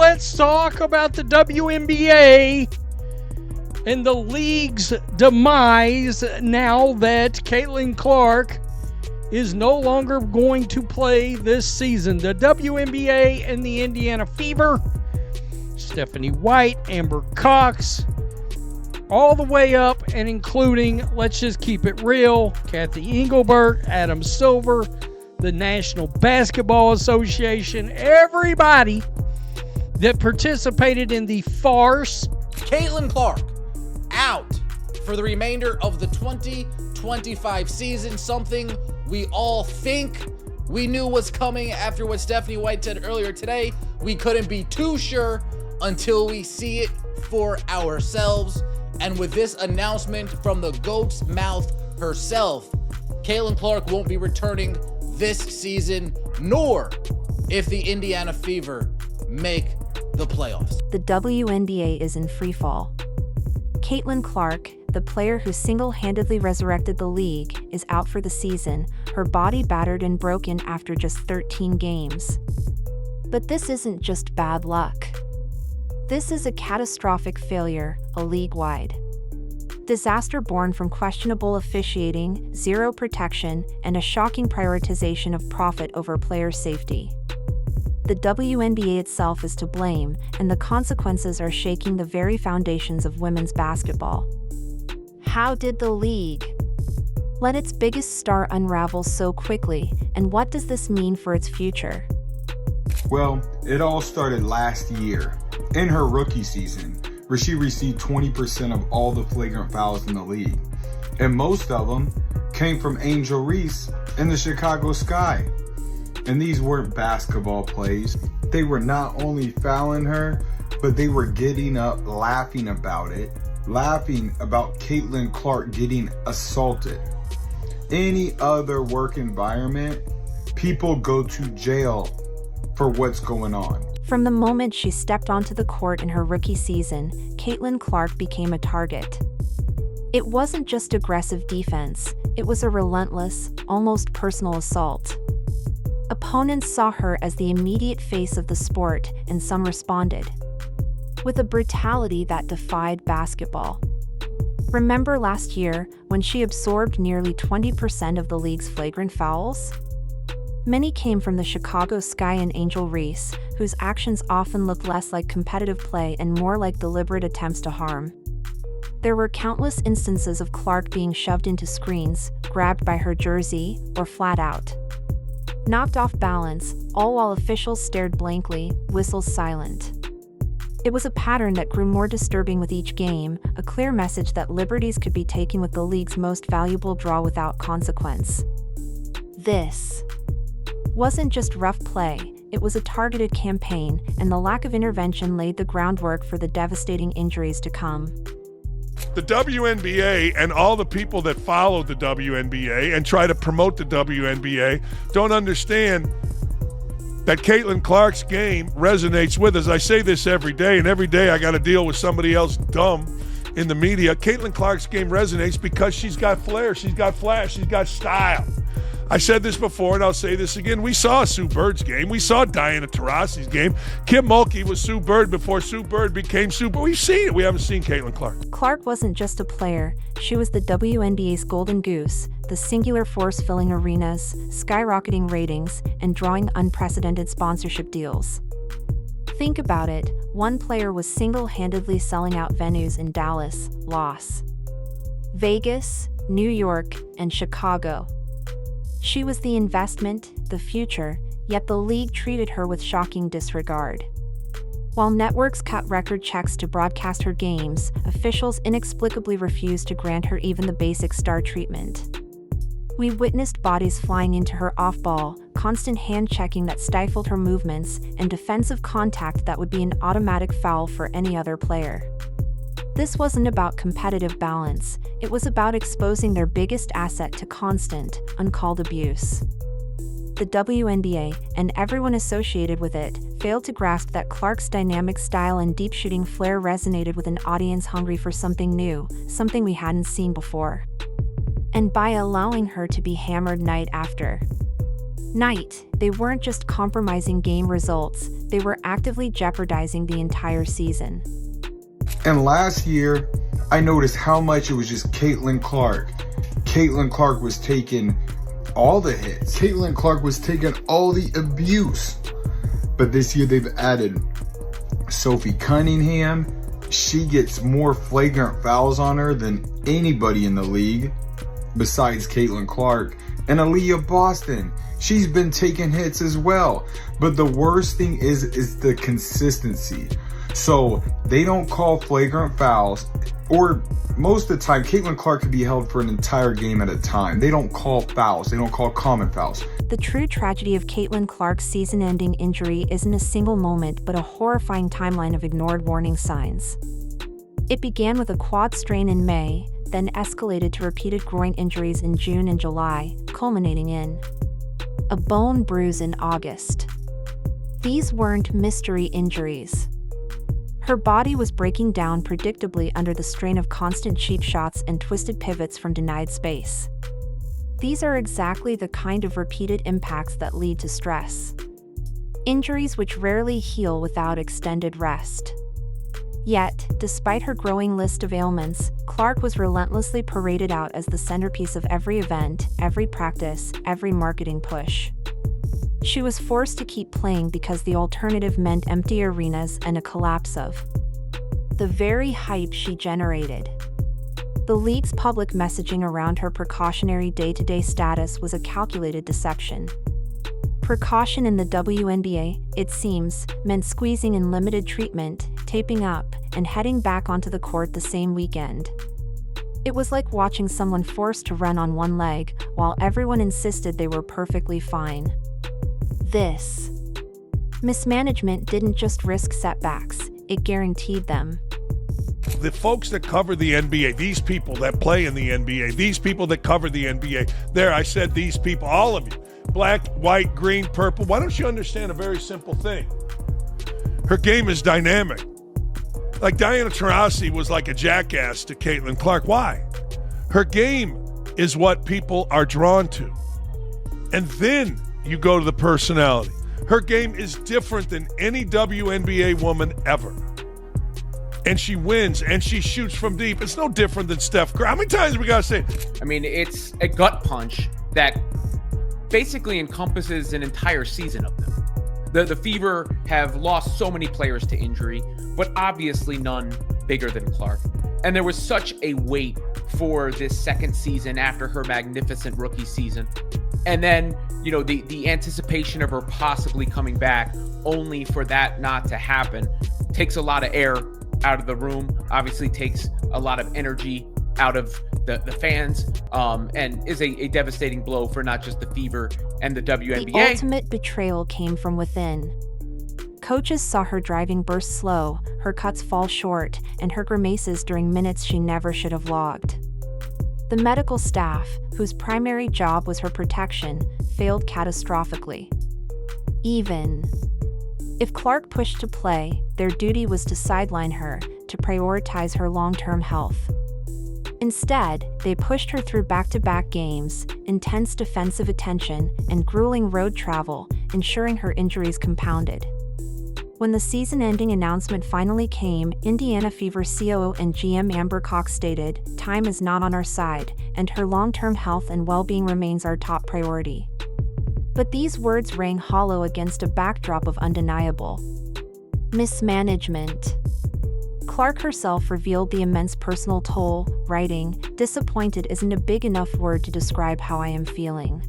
let's talk about the WNBA and the league's demise now that Caitlin Clark is no longer going to play this season. The WNBA and the Indiana Fever, Stephanie White, Amber Cox, all the way up and including, let's just keep it real, Kathy Engelbert, Adam Silver, the National Basketball Association, everybody that participated in the farce. Caitlin Clark out for the remainder of the 2025 season, something we all think we knew was coming after what Stephanie White said earlier today. We couldn't be too sure until we see it for ourselves. And with this announcement from the GOAT's mouth herself, Caitlin Clark won't be returning this season, nor if the Indiana Fever make the playoffs. The WNBA is in freefall. Caitlin Clark, the player who single-handedly resurrected the league, is out for the season, her body battered and broken after just 13 games. But this isn't just bad luck. This is a catastrophic failure, a league-wide disaster born from questionable officiating, zero protection, and a shocking prioritization of profit over player safety. The WNBA itself is to blame, and the consequences are shaking the very foundations of women's basketball. How did the league let its biggest star unravel so quickly, and what does this mean for its future? Well, it all started last year, in her rookie season, where she received 20% of all the flagrant fouls in the league. And most of them came from Angel Reese in the Chicago Sky. And these weren't basketball plays. They were not only fouling her, but they were getting up, laughing about it, laughing about Caitlin Clark getting assaulted. Any other work environment, people go to jail for what's going on. From the moment she stepped onto the court in her rookie season, Caitlin Clark became a target. It wasn't just aggressive defense, it was a relentless, almost personal assault. Opponents saw her as the immediate face of the sport, and some responded with a brutality that defied basketball. Remember last year, when she absorbed nearly 20% of the league's flagrant fouls? Many came from the Chicago Sky and Angel Reese, whose actions often looked less like competitive play and more like deliberate attempts to harm. There were countless instances of Clark being shoved into screens, grabbed by her jersey, or flat out knocked off balance, all while officials stared blankly, whistles silent. It was a pattern that grew more disturbing with each game, a clear message that liberties could be taken with the league's most valuable draw without consequence. This wasn't just rough play, it was a targeted campaign, and the lack of intervention laid the groundwork for the devastating injuries to come. The WNBA and all the people that follow the WNBA and try to promote the WNBA don't understand that Caitlin Clark's game resonates with us. I say this every day, and every day I got to deal with somebody else dumb in the media. Caitlin Clark's game resonates because she's got flair, she's got flash, she's got style. I said this before, and I'll say this again. We saw Sue Bird's game. We saw Diana Taurasi's game. Kim Mulkey was Sue Bird before Sue Bird became Sue Bird. We've seen it. We haven't seen Caitlin Clark. Clark wasn't just a player. She was the WNBA's golden goose, the singular force filling arenas, skyrocketing ratings, and drawing unprecedented sponsorship deals. Think about it. One player was single-handedly selling out venues in Dallas, Las Vegas, New York, and Chicago. She was the investment, the future, yet the league treated her with shocking disregard. While networks cut record checks to broadcast her games, officials inexplicably refused to grant her even the basic star treatment. We witnessed bodies flying into her off-ball, constant hand-checking that stifled her movements, and defensive contact that would be an automatic foul for any other player. This wasn't about competitive balance, it was about exposing their biggest asset to constant, uncalled abuse. The WNBA, and everyone associated with it, failed to grasp that Clark's dynamic style and deep shooting flair resonated with an audience hungry for something new, something we hadn't seen before. And by allowing her to be hammered night after night, they weren't just compromising game results, they were actively jeopardizing the entire season. And last year, I noticed how much it was just Caitlin Clark. Caitlin Clark was taking all the hits. Caitlin Clark was taking all the abuse. But this year they've added Sophie Cunningham. She gets more flagrant fouls on her than anybody in the league besides Caitlin Clark. And Aaliyah Boston, she's been taking hits as well. But the worst thing is the consistency. So they don't call flagrant fouls, or most of the time, Caitlin Clark could be held for an entire game at a time. They don't call fouls. They don't call common fouls. The true tragedy of Caitlin Clark's season-ending injury isn't a single moment, but a horrifying timeline of ignored warning signs. It began with a quad strain in May, then escalated to repeated groin injuries in June and July, culminating in a bone bruise in August. These weren't mystery injuries. Her body was breaking down predictably under the strain of constant cheap shots and twisted pivots from denied space. These are exactly the kind of repeated impacts that lead to stress. Injuries which rarely heal without extended rest. Yet, despite her growing list of ailments, Clark was relentlessly paraded out as the centerpiece of every event, every practice, every marketing push. She was forced to keep playing because the alternative meant empty arenas and a collapse of the very hype she generated. The league's public messaging around her precautionary day-to-day status was a calculated deception. Precaution in the WNBA, it seems, meant squeezing in limited treatment, taping up, and heading back onto the court the same weekend. It was like watching someone forced to run on one leg, while everyone insisted they were perfectly fine. This mismanagement didn't just risk setbacks, it guaranteed them. The folks that cover the NBA, these people that play in the NBA, these people that cover the NBA, there I said these people, all of you, black, white, green, purple, why don't you understand a very simple thing? Her game is dynamic. Like Diana Taurasi was like a jackass to Caitlin Clark. Why? Her game is what people are drawn to. And then you go to the personality. Her game is different than any WNBA woman ever. And she wins, and she shoots from deep. It's no different than Steph Curry. How many times we got to say it? I mean, it's a gut punch that basically encompasses an entire season of them. The Fever have lost so many players to injury, but obviously none bigger than Clark. And there was such a wait for this second season after her magnificent rookie season. And then, you know, the anticipation of her possibly coming back, only for that not to happen, takes a lot of air out of the room, obviously takes a lot of energy out of the fans, and is a devastating blow for not just the Fever and the WNBA. The ultimate betrayal came from within. Coaches saw her driving burst slow, her cuts fall short, and her grimaces during minutes she never should have logged. The medical staff, whose primary job was her protection, failed catastrophically. Even if Clark pushed to play, their duty was to sideline her, to prioritize her long-term health. Instead, they pushed her through back-to-back games, intense defensive attention, and grueling road travel, ensuring her injuries compounded. When the season-ending announcement finally came, Indiana Fever COO and GM Amber Cox stated, "Time is not on our side, and her long-term health and well-being remains our top priority." But these words rang hollow against a backdrop of undeniable mismanagement. Clark herself revealed the immense personal toll, writing, "Disappointed isn't a big enough word to describe how I am feeling.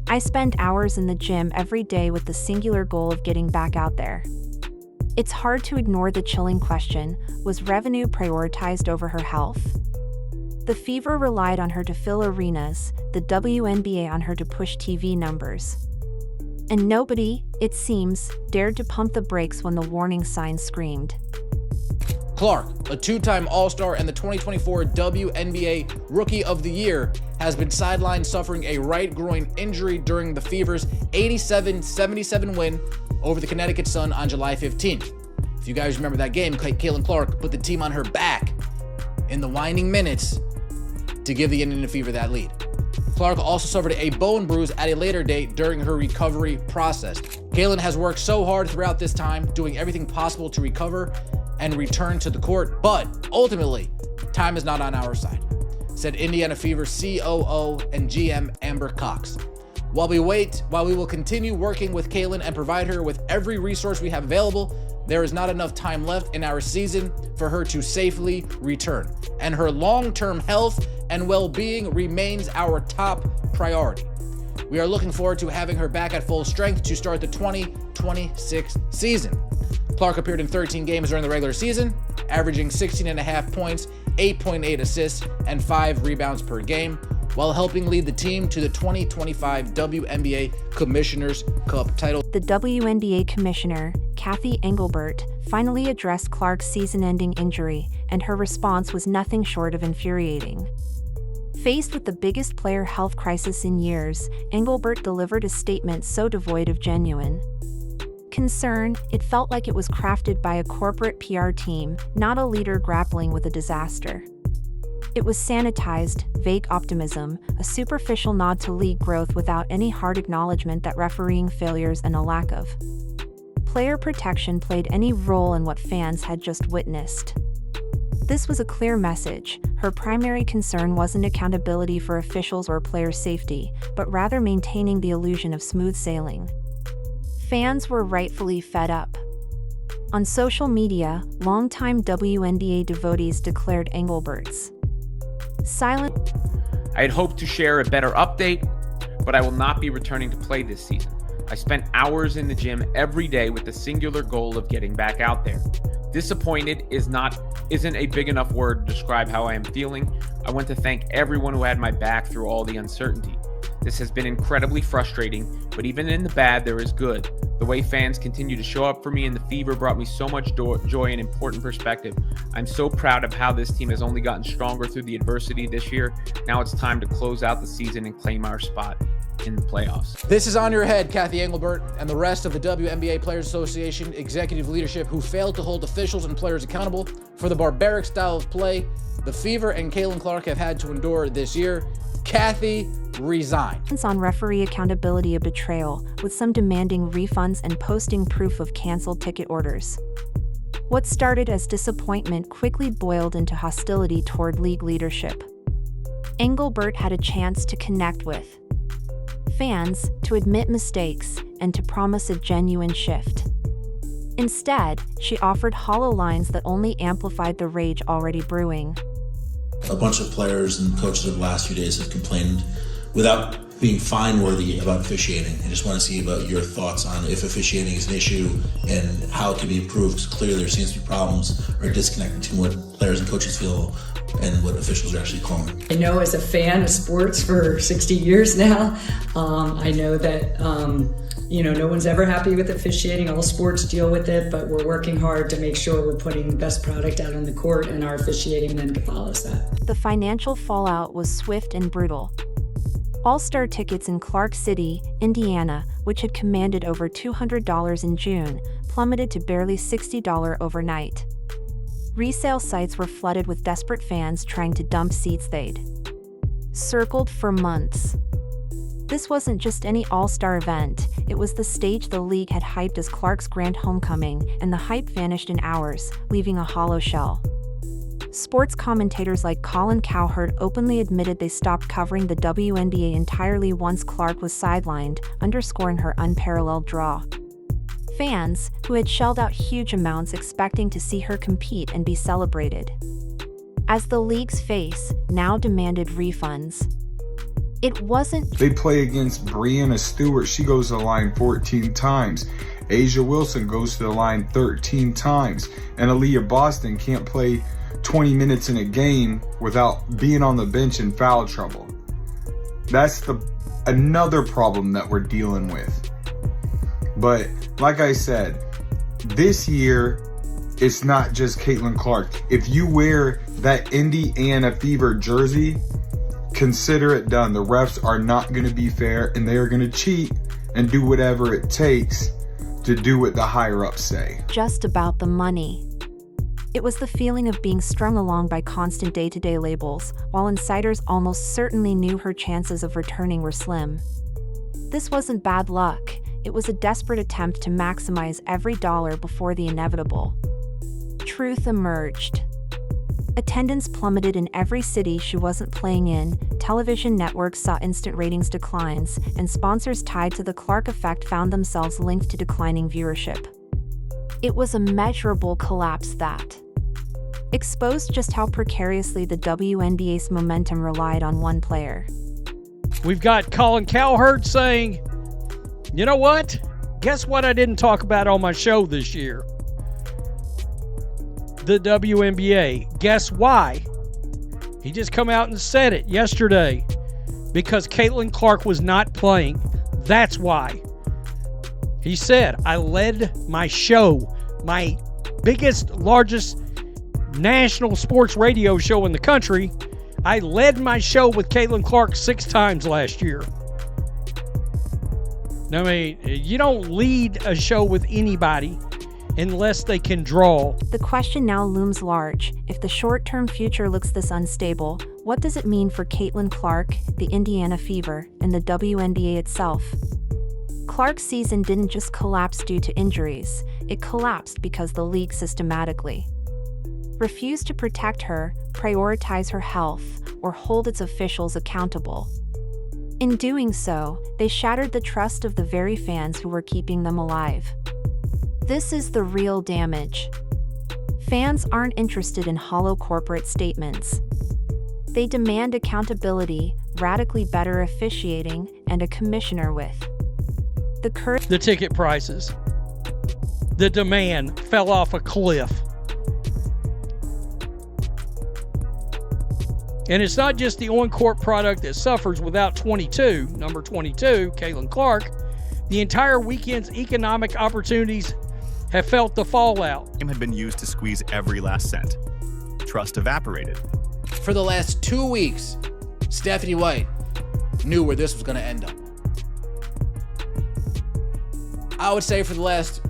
I spend hours in the gym every day with the singular goal of getting back out there." It's hard to ignore the chilling question, was revenue prioritized over her health? The Fever relied on her to fill arenas, the WNBA on her to push TV numbers. And nobody, it seems, dared to pump the brakes when the warning signs screamed. Clark, a two-time All-Star and the 2024 WNBA Rookie of the Year, has been sidelined suffering a right groin injury during the Fever's 87-77 win over the Connecticut Sun on July 15th. If you guys remember that game, Caitlin Clark put the team on her back in the winding minutes to give the Indiana Fever that lead. Clark also suffered a bone bruise at a later date during her recovery process. Caitlin has worked so hard throughout this time, doing everything possible to recover and return to the court, but ultimately, time is not on our side, said Indiana Fever COO and GM Amber Cox. While we will continue working with Caitlin and provide her with every resource we have available, there is not enough time left in our season for her to safely return, and her long-term health and well-being remains our top priority. We are looking forward to having her back at full strength to start the 2026 season. Clark appeared in 13 games during the regular season, averaging 16.5 points, 8.8 assists, and 5 rebounds per game, while helping lead the team to the 2025 WNBA Commissioner's Cup title. The WNBA commissioner, Kathy Engelbert, finally addressed Clark's season-ending injury, and her response was nothing short of infuriating. Faced with the biggest player health crisis in years, Engelbert delivered a statement so devoid of genuine concern, it felt like it was crafted by a corporate PR team, not a leader grappling with a disaster. It was sanitized, vague optimism, a superficial nod to league growth without any hard acknowledgement that refereeing failures and a lack of player protection played any role in what fans had just witnessed. This was a clear message. Her primary concern wasn't accountability for officials or player safety, but rather maintaining the illusion of smooth sailing. Fans were rightfully fed up. On social media, longtime WNBA devotees declared Engelbert's silent. I had hoped to share a better update, but I will not be returning to play this season. I spent hours in the gym every day with the singular goal of getting back out there. Disappointed isn't a big enough word to describe how I am feeling. I want to thank everyone who had my back through all the uncertainty. This has been incredibly frustrating, but even in the bad, there is good. The way fans continue to show up for me and the Fever brought me so much joy and important perspective. I'm so proud of how this team has only gotten stronger through the adversity this year. Now it's time to close out the season and claim our spot in the playoffs. This is on your head, Kathy Engelbert, and the rest of the WNBA Players Association executive leadership who failed to hold officials and players accountable for the barbaric style of play the Fever and Caitlin Clark have had to endure this year. Kathy, resign. On referee accountability a betrayal, with some demanding refunds and posting proof of canceled ticket orders. What started as disappointment quickly boiled into hostility toward league leadership. Engelbert had a chance to connect with fans, to admit mistakes, and to promise a genuine shift. Instead, she offered hollow lines that only amplified the rage already brewing. A bunch of players and coaches over the last few days have complained without being fine-worthy about officiating. I just want to see about your thoughts on if officiating is an issue and how it can be improved, because clearly there seems to be problems or disconnect between what players and coaches feel and what officials are actually calling. I know as a fan of sports for 60 years now, I know that no one's ever happy with officiating. All sports deal with it, but we're working hard to make sure we're putting the best product out on the court, and our officiating then follows that. The financial fallout was swift and brutal. All-Star tickets in Clark City, Indiana, which had commanded over $200 in June, plummeted to barely $60 overnight. Resale sites were flooded with desperate fans trying to dump seats they'd circled for months. This wasn't just any all-star event, it was the stage the league had hyped as Clark's grand homecoming, and the hype vanished in hours, leaving a hollow shell. Sports commentators like Colin Cowherd openly admitted they stopped covering the WNBA entirely once Clark was sidelined, underscoring her unparalleled draw. Fans, who had shelled out huge amounts expecting to see her compete and be celebrated as the league's face, now demanded refunds. It wasn't. They play against Breanna Stewart. She goes to the line 14 times. Asia Wilson goes to the line 13 times. And Aaliyah Boston can't play 20 minutes in a game without being on the bench in foul trouble. That's another problem that we're dealing with. But like I said, this year, it's not just Caitlin Clark. If you wear that Indiana Fever jersey, consider it done. The refs are not going to be fair, and they are going to cheat and do whatever it takes to do what the higher ups say. Just about the money. It was the feeling of being strung along by constant day-to-day labels, while insiders almost certainly knew her chances of returning were slim. This wasn't bad luck, it was a desperate attempt to maximize every dollar before the inevitable. Truth emerged. Attendance plummeted in every city she wasn't playing in, television networks saw instant ratings declines, and sponsors tied to the Clark effect found themselves linked to declining viewership. It was a measurable collapse that exposed just how precariously the WNBA's momentum relied on one player. We've got Colin Cowherd saying, you know what? Guess what I didn't talk about on my show this year? The WNBA. Guess why? He just come out and said it yesterday. Because Caitlin Clark was not playing. That's why. He said, I led my show, my biggest, largest national sports radio show in the country. I led my show with Caitlin Clark 6 times last year. I mean, you don't lead a show with anybody unless they can draw. The question now looms large. If the short-term future looks this unstable, what does it mean for Caitlin Clark, the Indiana Fever, and the WNBA itself? Clark's season didn't just collapse due to injuries, it collapsed because the league systematically refused to protect her, prioritize her health, or hold its officials accountable. In doing so, they shattered the trust of the very fans who were keeping them alive. This is the real damage. Fans aren't interested in hollow corporate statements. They demand accountability, radically better officiating, and a commissioner with the courage. The ticket prices. The demand fell off a cliff. And it's not just the on-court product that suffers without number 22, Caitlin Clark. The entire weekend's economic opportunities have felt the fallout. Had been used to squeeze every last cent. Trust evaporated. For the last 2 weeks, Stephanie White knew where this was going to end up. I would say for the last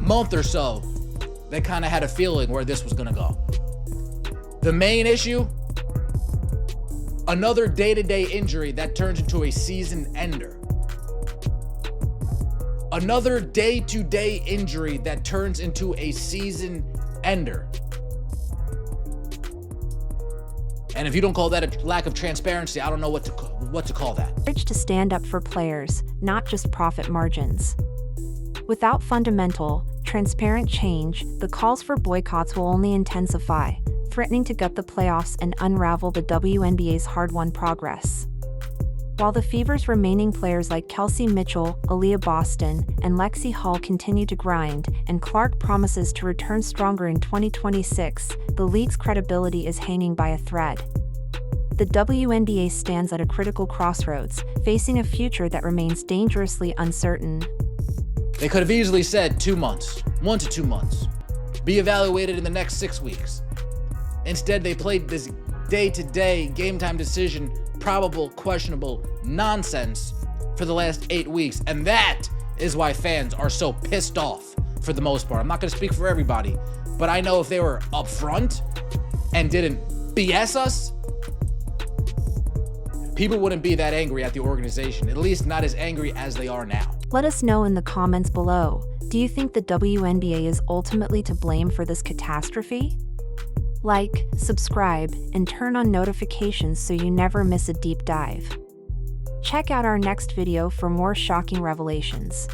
month or so, they kind of had a feeling where this was going to go. The main issue, another day-to-day injury that turns into a season ender. Another day-to-day injury that turns into a season ender. And if you don't call that a lack of transparency, I don't know what to call that. To stand up for players, not just profit margins. Without fundamental, transparent change, the calls for boycotts will only intensify, threatening to gut the playoffs and unravel the WNBA's hard-won progress. While the Fever's remaining players like Kelsey Mitchell, Aaliyah Boston, and Lexi Hall continue to grind, and Clark promises to return stronger in 2026, the league's credibility is hanging by a thread. The WNBA stands at a critical crossroads, facing a future that remains dangerously uncertain. They could have easily said 2 months, 1 to 2 months. Be evaluated in the next 6 weeks. Instead, they played this day-to-day, game-time decision, probable, questionable nonsense for the last 8 weeks. And that is why fans are so pissed off for the most part. I'm not going to speak for everybody, but I know if they were upfront and didn't BS us, people wouldn't be that angry at the organization, at least not as angry as they are now. Let us know in the comments below. Do you think the WNBA is ultimately to blame for this catastrophe? Like, subscribe, and turn on notifications so you never miss a deep dive. Check out our next video for more shocking revelations.